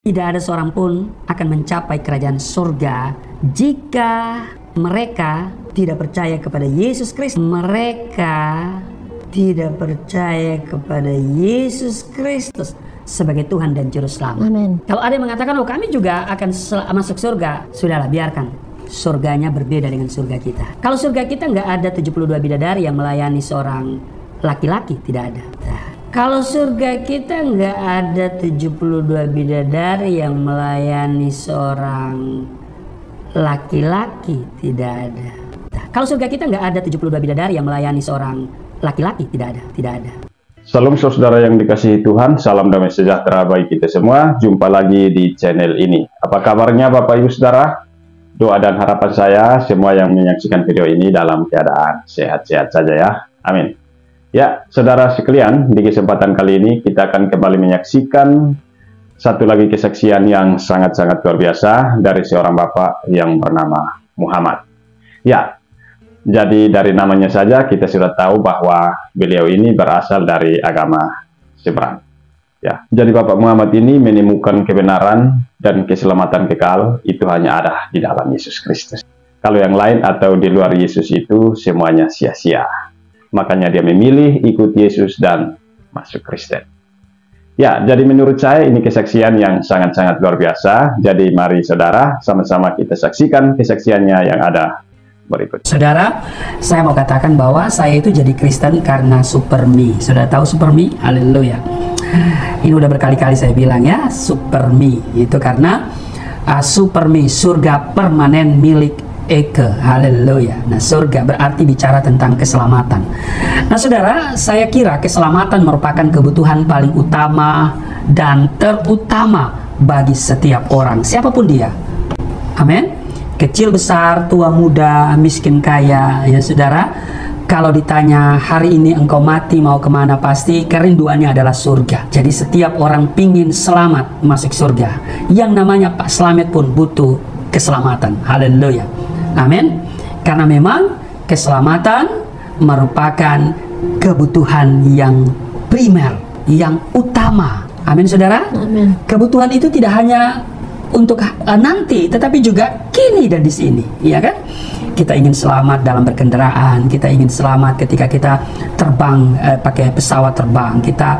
Tidak ada seorang pun akan mencapai kerajaan surga jika mereka tidak percaya kepada Yesus Kristus. Mereka tidak percaya kepada Yesus Kristus sebagai Tuhan dan Juru Selamat. Amin. Kalau ada yang mengatakan, oh kami juga akan masuk surga, sudahlah, biarkan. Surganya berbeda dengan surga kita. Kalau surga kita nggak ada 72 bidadari yang melayani seorang laki-laki, tidak ada. Kalau surga kita nggak ada 72 bidadari yang melayani seorang laki-laki, tidak ada. Kalau surga kita nggak ada 72 bidadari yang melayani seorang laki-laki, tidak ada. Salam saudara yang dikasihi Tuhan, salam damai sejahtera bagi kita semua. Jumpa lagi di channel ini. Apa kabarnya Bapak Ibu Saudara? Doa dan harapan saya semua yang menyaksikan video ini dalam keadaan sehat-sehat saja ya. Amin. Ya, saudara sekalian, di kesempatan kali ini kita akan kembali menyaksikan satu lagi kesaksian yang sangat-sangat luar biasa dari seorang bapak yang bernama Muhammad. Ya, jadi dari namanya saja kita sudah tahu bahwa beliau ini berasal dari agama seberang. Ya, jadi Bapak Muhammad ini menemukan kebenaran dan keselamatan kekal itu hanya ada di dalam Yesus Kristus. Kalau yang lain atau di luar Yesus itu semuanya sia-sia. Makanya dia memilih ikut Yesus dan masuk Kristen. Ya, jadi menurut saya ini kesaksian yang sangat-sangat luar biasa. Jadi mari saudara sama-sama kita saksikan kesaksiannya yang ada berikut. Saudara, saya mau katakan bahwa saya itu jadi Kristen karena Superme. Sudah tahu Superme? Haleluya. Ini udah berkali-kali saya bilang ya, Superme itu karena Superme, surga permanen milik Eke, haleluya. Nah, surga berarti bicara tentang keselamatan. Nah, saudara, saya kira keselamatan merupakan kebutuhan paling utama dan terutama bagi setiap orang, siapapun dia. Amin. Kecil besar, tua muda, miskin kaya, ya saudara. Kalau ditanya hari ini engkau mati mau kemana, pasti kerinduannya adalah surga. Jadi setiap orang pingin selamat masuk surga. Yang namanya Pak Slamet pun butuh keselamatan, haleluya. Amin. Karena memang keselamatan merupakan kebutuhan yang primer, yang utama. Amin, saudara. Amin. Kebutuhan itu tidak hanya untuk nanti, tetapi juga kini dan di sini, ya kan? Kita ingin selamat dalam berkendaraan, kita ingin selamat ketika kita terbang pakai pesawat terbang, kita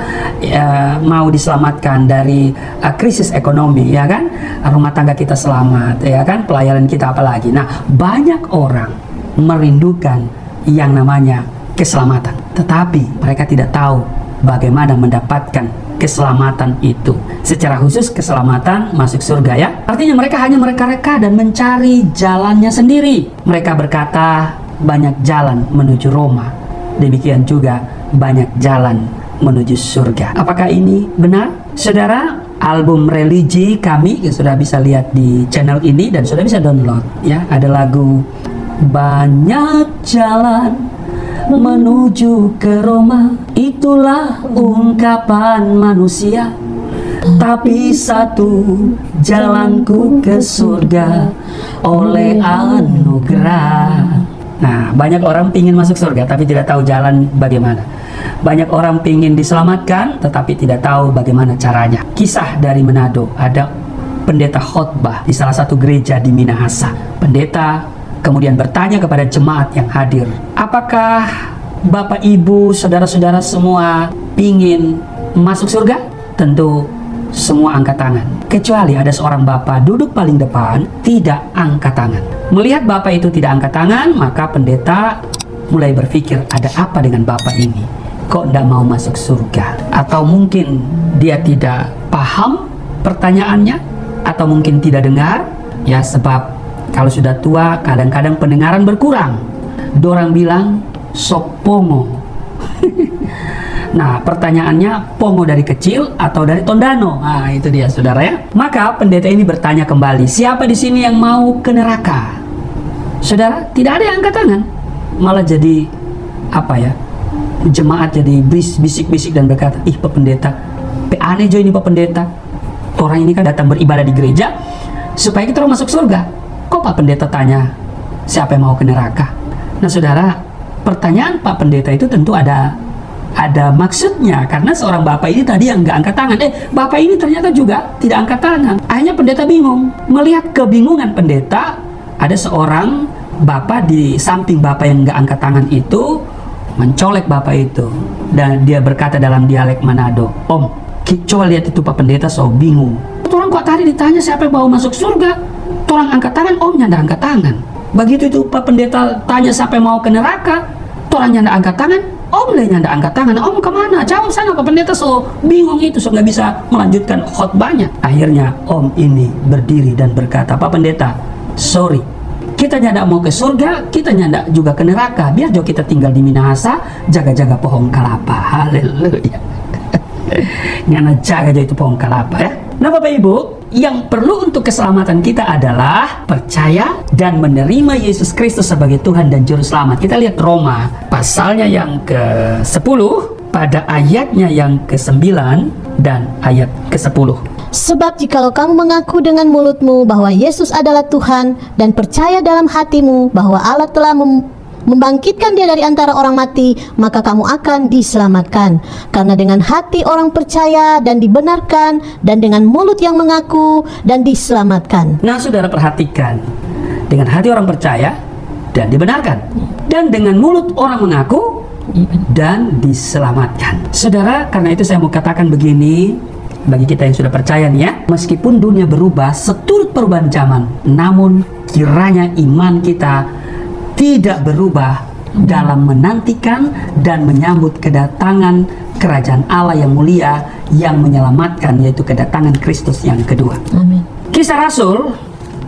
mau diselamatkan dari krisis ekonomi, ya kan? Rumah tangga kita selamat, ya kan? Pelayanan kita apalagi. Nah, banyak orang merindukan yang namanya keselamatan, tetapi mereka tidak tahu bagaimana mendapatkan keselamatan itu. Secara khusus keselamatan masuk surga ya. Artinya mereka hanya mereka-reka dan mencari jalannya sendiri. Mereka berkata banyak jalan menuju Roma. Demikian juga banyak jalan menuju surga. Apakah ini benar? Saudara, album religi kami sudah bisa lihat di channel ini dan sudah bisa download ya. Ada lagu banyak jalan menuju ke Roma, itulah ungkapan manusia, tapi satu jalanku ke surga oleh anugerah. Nah, banyak orang pingin masuk surga tapi tidak tahu jalan bagaimana. Banyak orang pingin diselamatkan tetapi tidak tahu bagaimana caranya. Kisah dari Manado, ada pendeta khotbah di salah satu gereja di Minahasa. Pendeta kemudian bertanya kepada jemaat yang hadir, apakah Bapak, Ibu, saudara-saudara semua ingin masuk surga? Tentu semua angkat tangan. Kecuali ada seorang bapak duduk paling depan, tidak angkat tangan. Melihat bapak itu tidak angkat tangan, maka pendeta mulai berpikir, ada apa dengan bapak ini? Kok tidak mau masuk surga? Atau mungkin dia tidak paham pertanyaannya? Atau mungkin tidak dengar? Ya, sebab kalau sudah tua, kadang-kadang pendengaran berkurang. Dorang bilang, sok pongo. Nah, pertanyaannya, pongo dari kecil atau dari tondano? Nah, itu dia, saudara ya. Maka pendeta ini bertanya kembali, siapa di sini yang mau ke neraka? Saudara, tidak ada yang angkat tangan. Malah jadi, apa ya, jemaat jadi bisik-bisik dan berkata, ih Pak Pendeta, aneh jo ini Pak Pendeta. Orang ini kan datang beribadah di gereja, supaya kita masuk surga. Kok Pak Pendeta tanya, siapa yang mau ke neraka? Nah saudara, pertanyaan Pak Pendeta itu tentu ada ada maksudnya, karena seorang bapak ini tadi yang nggak angkat tangan, bapak ini ternyata juga tidak angkat tangan. Akhirnya pendeta bingung. Melihat kebingungan pendeta, ada seorang bapak di samping bapak yang nggak angkat tangan itu mencolek bapak itu, dan dia berkata dalam dialek Manado, "Om, coba lihat itu Pak Pendeta, so bingung. Orang kok tadi ditanya siapa yang mau masuk surga, orang angkat tangan, omnya nggak angkat tangan. Begitu itu Pak Pendeta tanya siapa yang mau ke neraka, orangnya nggak angkat tangan, om lainnya nggak angkat tangan. Om kemana? Jauh sana Pak Pendeta, so bingung itu, so nggak bisa melanjutkan khotbahnya. Akhirnya om ini berdiri dan berkata, Pak Pendeta, sorry, kita nyandak mau ke surga, kita nyandak juga ke neraka. Biar jo kita tinggal di Minahasa, jaga-jaga pohon kelapa. Haleluya. Nyana jaga aja itu pohon kelapa ya. Nah Bapak Ibu, yang perlu untuk keselamatan kita adalah percaya dan menerima Yesus Kristus sebagai Tuhan dan Juru Selamat. Kita lihat Roma pasalnya yang ke-10 pada ayatnya yang ke-9 dan ayat ke-10. Sebab jikalau kamu mengaku dengan mulutmu bahwa Yesus adalah Tuhan dan percaya dalam hatimu bahwa Allah telah membangkitkan dia dari antara orang mati, maka kamu akan diselamatkan. Karena dengan hati orang percaya dan dibenarkan, dan dengan mulut yang mengaku dan diselamatkan. Nah saudara perhatikan, dengan hati orang percaya dan dibenarkan, dan dengan mulut orang mengaku dan diselamatkan. Saudara, karena itu saya mau katakan begini, bagi kita yang sudah percaya nih ya, meskipun dunia berubah seturut perubahan zaman, namun kiranya iman kita tidak berubah dalam menantikan dan menyambut kedatangan kerajaan Allah yang mulia yang menyelamatkan, yaitu kedatangan Kristus yang kedua. Amin. Kisah Rasul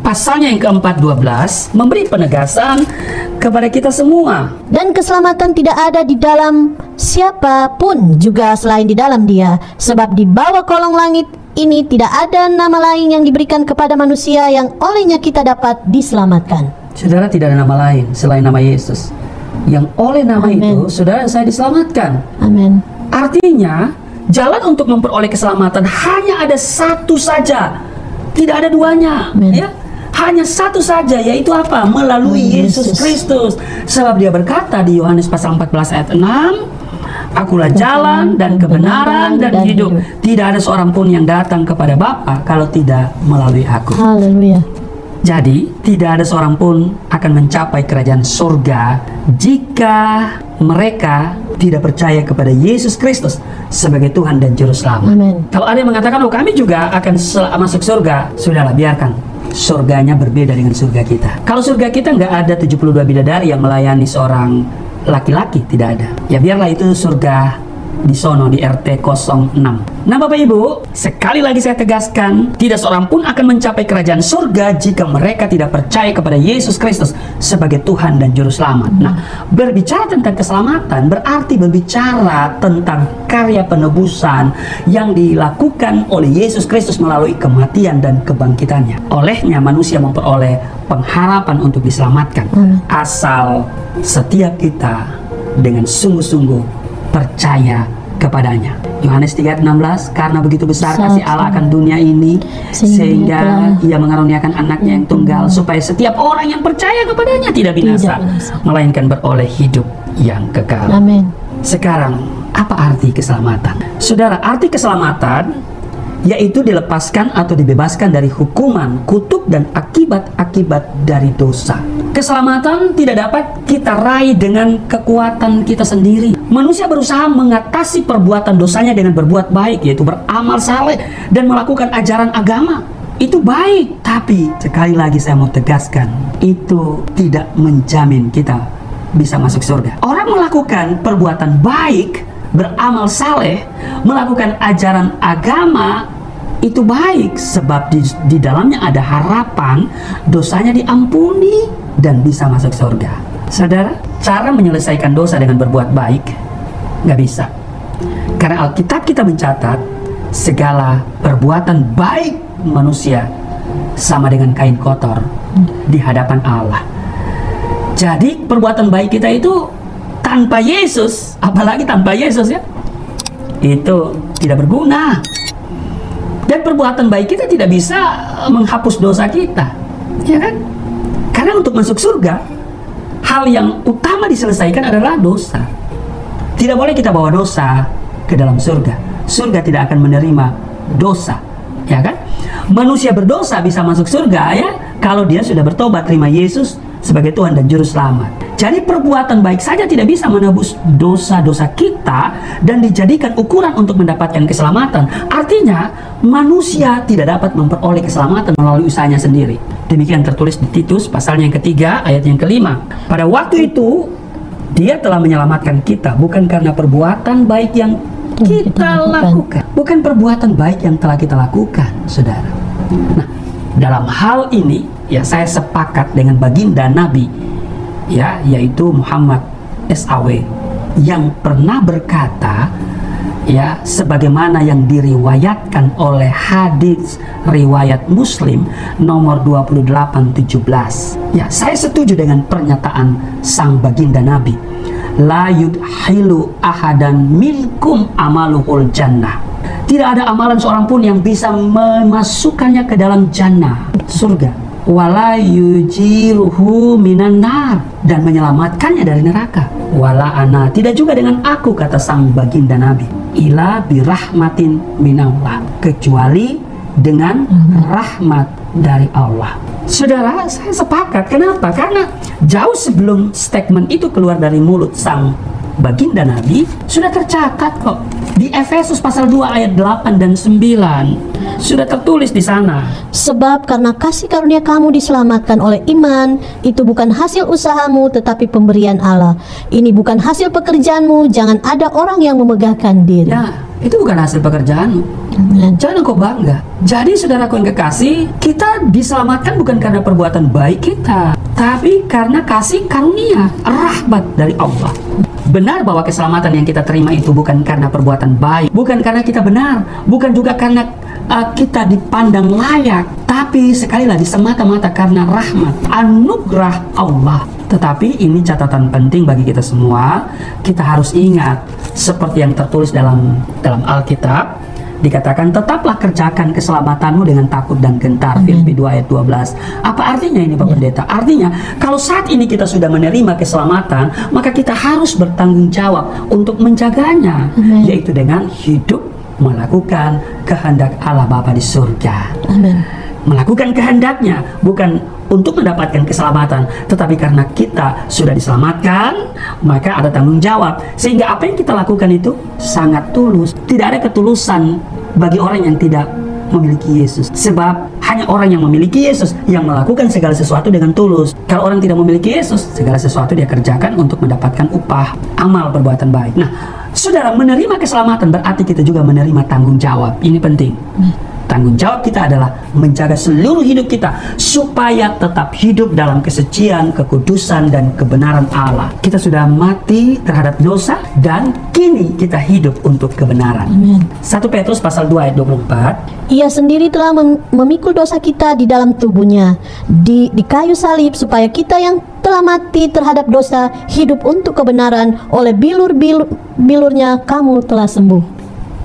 pasalnya yang ke-4:12 memberi penegasan kepada kita semua. Dan keselamatan tidak ada di dalam siapapun juga selain di dalam Dia, sebab di bawah kolong langit ini tidak ada nama lain yang diberikan kepada manusia yang olehnya kita dapat diselamatkan. Saudara, tidak ada nama lain selain nama Yesus, yang oleh nama Amen. itu saudara saya diselamatkan. Amin. Artinya jalan untuk memperoleh keselamatan hanya ada satu saja, tidak ada duanya. Amen. Ya, hanya satu saja, yaitu apa? Melalui Yesus Kristus. Sebab dia berkata di Yohanes pasal 14 ayat 6, Akulah jalan dan kebenaran dan hidup. Tidak ada seorang pun yang datang kepada Bapa kalau tidak melalui aku. Haleluya. Jadi, tidak ada seorang pun akan mencapai kerajaan surga jika mereka tidak percaya kepada Yesus Kristus sebagai Tuhan dan Juru Selamat. Amin. Kalau ada yang mengatakan, oh kami juga akan masuk surga, sudahlah, biarkan. Surganya berbeda dengan surga kita. Kalau surga kita nggak ada 72 bidadari yang melayani seorang laki-laki, tidak ada. Ya biarlah itu surga di sono, di RT 06. Nah Bapak Ibu, sekali lagi saya tegaskan, tidak seorang pun akan mencapai kerajaan surga jika mereka tidak percaya kepada Yesus Kristus sebagai Tuhan dan Juru Selamat. Nah, berbicara tentang keselamatan berarti berbicara tentang karya penebusan yang dilakukan oleh Yesus Kristus melalui kematian dan kebangkitannya. Olehnya manusia memperoleh pengharapan untuk diselamatkan, asal setiap kita dengan sungguh-sungguh percaya kepadanya. Yohanes 3:16, karena begitu besar kasih Allah akan dunia ini sehingga ia mengaruniakan anaknya yang tunggal supaya setiap orang yang percaya kepadanya tidak binasa, melainkan beroleh hidup yang kekal. Amin. Sekarang, apa arti keselamatan? Saudara, arti keselamatan yaitu dilepaskan atau dibebaskan dari hukuman, kutuk, dan akibat-akibat dari dosa. Keselamatan tidak dapat kita raih dengan kekuatan kita sendiri. Manusia berusaha mengatasi perbuatan dosanya dengan berbuat baik, yaitu beramal saleh dan melakukan ajaran agama. Itu baik, tapi sekali lagi saya mau tegaskan, itu tidak menjamin kita bisa masuk surga. Orang melakukan perbuatan baik, beramal saleh, melakukan ajaran agama, itu baik sebab di dalamnya ada harapan dosanya diampuni dan bisa masuk surga. Saudara, cara menyelesaikan dosa dengan berbuat baik nggak bisa, karena Alkitab kita mencatat segala perbuatan baik manusia sama dengan kain kotor di hadapan Allah. Jadi perbuatan baik kita itu tanpa Yesus, apalagi tanpa Yesus ya, itu tidak berguna. Dan perbuatan baik kita tidak bisa menghapus dosa kita, ya kan? Karena untuk masuk surga, hal yang utama diselesaikan adalah dosa. Tidak boleh kita bawa dosa ke dalam surga. Surga tidak akan menerima dosa, ya kan? Manusia berdosa bisa masuk surga ya kalau dia sudah bertobat, terima Yesus sebagai Tuhan dan Juru Selamat. Jadi perbuatan baik saja tidak bisa menebus dosa-dosa kita dan dijadikan ukuran untuk mendapatkan keselamatan. Artinya manusia tidak dapat memperoleh keselamatan melalui usahanya sendiri. Demikian tertulis di Titus pasal yang ketiga ayat yang kelima. Pada waktu itu Dia telah menyelamatkan kita bukan karena perbuatan baik yang kita lakukan, bukan perbuatan baik yang telah kita lakukan, saudara. Nah, dalam hal ini ya saya sepakat dengan baginda Nabi ya, yaitu Muhammad SAW yang pernah berkata ya, sebagaimana yang diriwayatkan oleh hadis riwayat Muslim nomor 2817. Ya, saya setuju dengan pernyataan sang baginda Nabi, la yudhilu ahadan minkum amaluhul jannah. Tidak ada amalan seorang pun yang bisa memasukkannya ke dalam jannah, surga. Wala yujiruhu minan nar, dan menyelamatkannya dari neraka. Wala ana, tidak juga dengan aku, kata sang baginda Nabi, ila birahmatin minallah, kecuali dengan rahmat dari Allah. Saudara, saya sepakat. Kenapa? Karena jauh sebelum statement itu keluar dari mulut sang baginda Nabi, sudah tercatat kok di Efesus pasal 2 ayat 8 dan 9. Sudah tertulis di sana. Sebab karena kasih karunia kamu diselamatkan oleh iman, itu bukan hasil usahamu tetapi pemberian Allah. Ini bukan hasil pekerjaanmu, jangan ada orang yang memegahkan diri. Nah, itu bukan hasil pekerjaanmu. Jangan kau bangga. Jadi saudaraku yang kekasih, kita diselamatkan bukan karena perbuatan baik kita, tapi karena kasih karunia, rahmat dari Allah. Benar bahwa keselamatan yang kita terima itu bukan karena perbuatan baik, bukan karena kita benar, bukan juga karena kita dipandang layak, tapi sekali lagi semata-mata karena rahmat, anugerah Allah. Tetapi ini catatan penting bagi kita semua. Kita harus ingat seperti yang tertulis dalam Alkitab, dikatakan tetaplah kerjakan keselamatanmu dengan takut dan gentar. Filipi 2 ayat 12. Apa artinya ini Pak Pendeta? Artinya kalau saat ini kita sudah menerima keselamatan, maka kita harus bertanggung jawab untuk menjaganya, yaitu dengan hidup melakukan kehendak Allah Bapa di surga. Melakukan kehendaknya bukan untuk mendapatkan keselamatan, tetapi karena kita sudah diselamatkan, maka ada tanggung jawab. Sehingga apa yang kita lakukan itu sangat tulus. Tidak ada ketulusan bagi orang yang tidak memiliki Yesus. Sebab hanya orang yang memiliki Yesus yang melakukan segala sesuatu dengan tulus. Kalau orang tidak memiliki Yesus, segala sesuatu dia kerjakan untuk mendapatkan upah amal perbuatan baik. Nah, saudara, menerima keselamatan berarti kita juga menerima tanggung jawab. Ini penting. Tanggung jawab kita adalah menjaga seluruh hidup kita supaya tetap hidup dalam kesucian, kekudusan, dan kebenaran Allah. Kita sudah mati terhadap dosa dan kini kita hidup untuk kebenaran. 1 Petrus pasal 2 ayat 24. Ia sendiri telah memikul dosa kita di dalam tubuhnya di kayu salib, supaya kita yang telah mati terhadap dosa hidup untuk kebenaran. Oleh bilur-bilurnya kamu telah sembuh.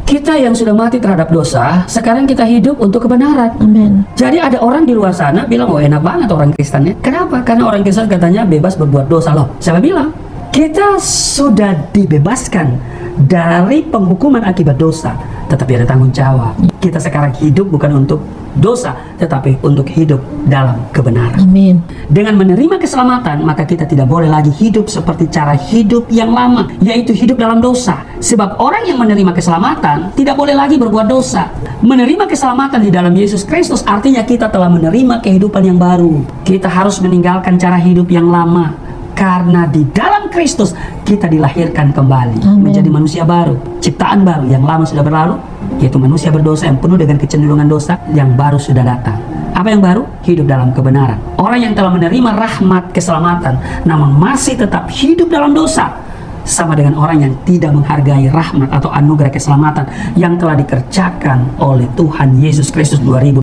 Kita yang sudah mati terhadap dosa, sekarang kita hidup untuk kebenaran. Amin. Jadi ada orang di luar sana bilang, oh enak banget orang Kristennya. Kenapa? Karena orang Kristen katanya bebas berbuat dosa. Loh, siapa bilang? Kita sudah dibebaskan dari penghukuman akibat dosa, tetapi ada tanggung jawab. Kita sekarang hidup bukan untuk dosa, tetapi untuk hidup dalam kebenaran. Amin. Dengan menerima keselamatan, maka kita tidak boleh lagi hidup seperti cara hidup yang lama, yaitu hidup dalam dosa. Sebab orang yang menerima keselamatan tidak boleh lagi berbuat dosa. Menerima keselamatan di dalam Yesus Kristus artinya kita telah menerima kehidupan yang baru. Kita harus meninggalkan cara hidup yang lama, karena di dalam Kristus kita dilahirkan kembali. Amen. Menjadi manusia baru, ciptaan baru. Yang lama sudah berlalu, yaitu manusia berdosa yang penuh dengan kecenderungan dosa. Yang baru sudah datang. Apa yang baru? Hidup dalam kebenaran. Orang yang telah menerima rahmat keselamatan namun masih tetap hidup dalam dosa, sama dengan orang yang tidak menghargai rahmat atau anugerah keselamatan yang telah dikerjakan oleh Tuhan Yesus Kristus 2000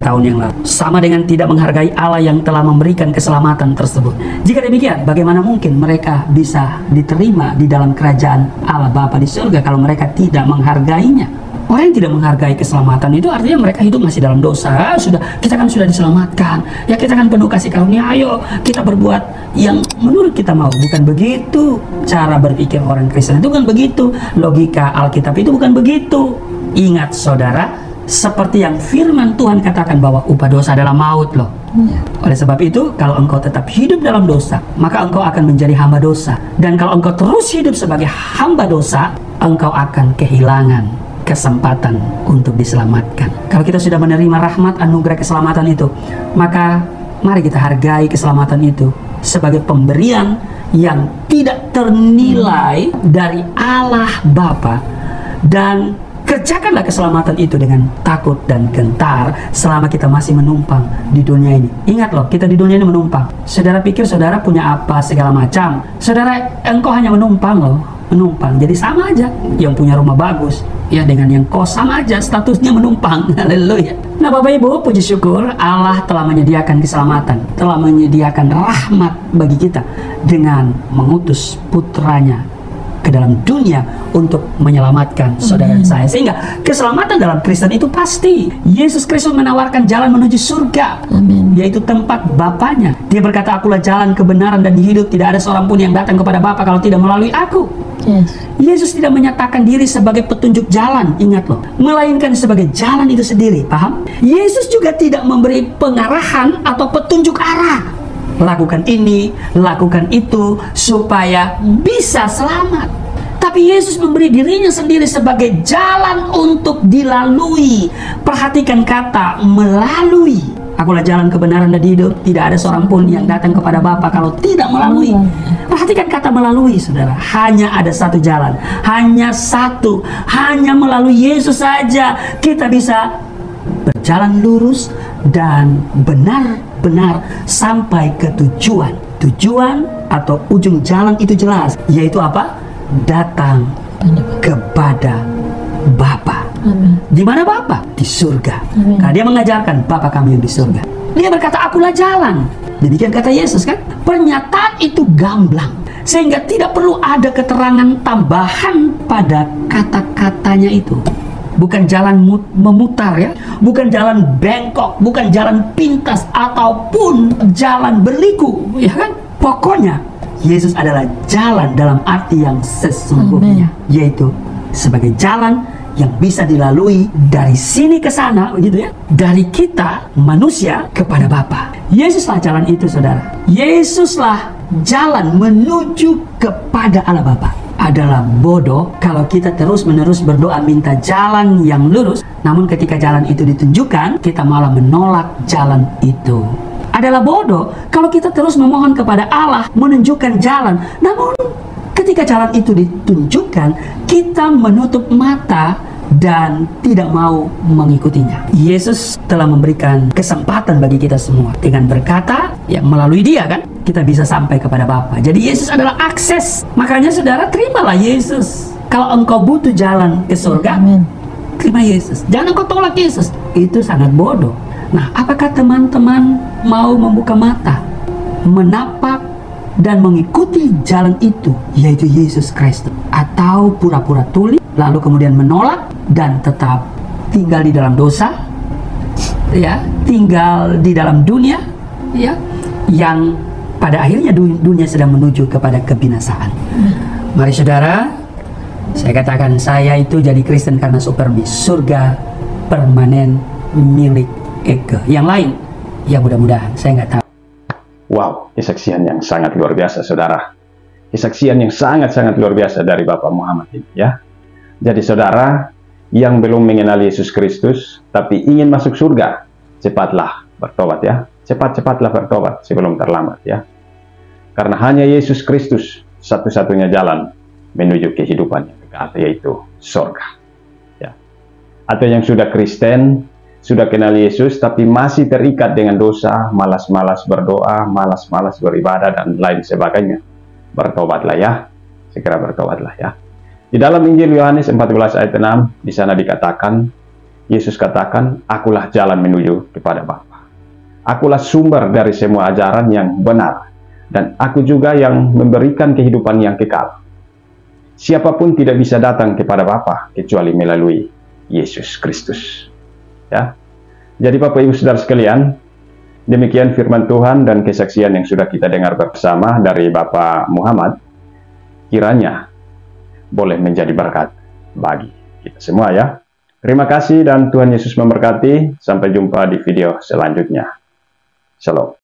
tahun yang lalu. Sama dengan tidak menghargai Allah yang telah memberikan keselamatan tersebut. Jika demikian, bagaimana mungkin mereka bisa diterima di dalam kerajaan Allah Bapa di surga kalau mereka tidak menghargainya? Orang yang tidak menghargai keselamatan itu artinya mereka hidup masih dalam dosa. Kita kan sudah diselamatkan. Ya kita kan penuh kasih karunia. Ayo kita berbuat yang menurut kita mau. Bukan begitu cara berpikir orang Kristen, itu bukan begitu. Logika Alkitab itu bukan begitu. Ingat saudara, seperti yang firman Tuhan katakan bahwa upah dosa adalah maut loh. Oleh sebab itu, kalau engkau tetap hidup dalam dosa, maka engkau akan menjadi hamba dosa. Dan kalau engkau terus hidup sebagai hamba dosa, engkau akan kehilangan kesempatan untuk diselamatkan. Kalau kita sudah menerima rahmat anugerah keselamatan itu, maka mari kita hargai keselamatan itu sebagai pemberian yang tidak ternilai dari Allah Bapa, dan kerjakanlah keselamatan itu dengan takut dan gentar selama kita masih menumpang di dunia ini. Ingat loh, kita di dunia ini menumpang. Saudara pikir saudara punya apa segala macam. Saudara, engkau hanya menumpang loh, menumpang. Jadi sama aja. Yang punya rumah bagus, ya dengan yang kos sama aja, statusnya menumpang. Haleluya. Nah Bapak Ibu, puji syukur Allah telah menyediakan keselamatan, telah menyediakan rahmat bagi kita dengan mengutus putranya ke dalam dunia untuk menyelamatkan saudara dan saya. Sehingga keselamatan dalam Kristen itu pasti. Yesus Kristus menawarkan jalan menuju surga, yaitu tempat Bapanya. Dia berkata, akulah jalan, kebenaran, dan hidup. Tidak ada seorang pun yang datang kepada Bapa kalau tidak melalui aku. Yesus tidak menyatakan diri sebagai petunjuk jalan, ingat loh, melainkan sebagai jalan itu sendiri, paham? Yesus juga tidak memberi pengarahan atau petunjuk arah. Lakukan ini, lakukan itu, supaya bisa selamat. Tapi Yesus memberi dirinya sendiri sebagai jalan untuk dilalui. Perhatikan kata melalui. Akulah jalan, kebenaran, dan hidup. Tidak ada seorang pun yang datang kepada Bapa kalau tidak melalui. Perhatikan kata melalui, saudara. Hanya ada satu jalan. Hanya satu. Hanya melalui Yesus saja kita bisa berjalan lurus dan benar-benar sampai ke tujuan. Tujuan atau ujung jalan itu jelas, yaitu apa? Datang kepada Bapa. Di mana Bapa? Di surga. Karena dia mengajarkan Bapa kami yang di surga. Dia berkata, akulah jalan. Demikian kata Yesus kan? Pernyataan itu gamblang, sehingga tidak perlu ada keterangan tambahan pada kata-katanya itu. Bukan jalan memutar ya, bukan jalan bengkok, bukan jalan pintas, ataupun jalan berliku, ya kan? Pokoknya Yesus adalah jalan dalam arti yang sesungguhnya, yaitu sebagai jalan yang bisa dilalui dari sini ke sana, begitu ya, dari kita manusia kepada Bapa. Yesuslah jalan itu, saudara. Yesuslah jalan menuju kepada Allah Bapa. Adalah bodoh kalau kita terus-menerus berdoa minta jalan yang lurus, namun ketika jalan itu ditunjukkan, kita malah menolak jalan itu. Adalah bodoh kalau kita terus memohon kepada Allah menunjukkan jalan, namun ketika jalan itu ditunjukkan, kita menutup mata dan tidak mau mengikutinya. Yesus telah memberikan kesempatan bagi kita semua dengan berkata, yang melalui dia kan kita bisa sampai kepada Bapa. Jadi Yesus adalah akses. Makanya saudara, terimalah Yesus. Kalau engkau butuh jalan ke surga, terima Yesus. Jangan engkau tolak Yesus. Itu sangat bodoh. Nah, apakah teman-teman mau membuka mata, menapak dan mengikuti jalan itu, yaitu Yesus Kristus, atau pura-pura tuli lalu kemudian menolak dan tetap tinggal di dalam dosa, ya, tinggal di dalam dunia, ya, yang pada akhirnya dunia sedang menuju kepada kebinasaan. Mari saudara, saya katakan saya itu jadi Kristen karena superbi, surga permanen milik Eke. Yang lain, ya mudah-mudahan, saya nggak tahu. Wow, kesaksian yang sangat luar biasa, saudara. Kesaksian yang sangat-sangat luar biasa dari Bapak Muhammad ini, ya. Jadi saudara yang belum mengenal Yesus Kristus tapi ingin masuk surga, cepatlah bertobat ya. Cepat-cepatlah bertobat sebelum terlambat ya. Karena hanya Yesus Kristus satu-satunya jalan menuju kehidupan yang kekal, yaitu surga. Ya. Atau yang sudah Kristen, sudah kenal Yesus tapi masih terikat dengan dosa, malas-malas berdoa, malas-malas beribadah dan lain sebagainya. Bertobatlah ya. Segera bertobatlah ya. Di dalam Injil Yohanes 14 ayat 6, di sana dikatakan, Yesus katakan, akulah jalan menuju kepada Bapa. Akulah sumber dari semua ajaran yang benar, dan aku juga yang memberikan kehidupan yang kekal. Siapapun tidak bisa datang kepada Bapa kecuali melalui Yesus Kristus. Ya. Jadi Bapak Ibu Saudara sekalian, demikian firman Tuhan dan kesaksian yang sudah kita dengar bersama dari Bapak Muhammad. Kiranya boleh menjadi berkat bagi kita semua ya. Terima kasih dan Tuhan Yesus memberkati. Sampai jumpa di video selanjutnya. Shalom.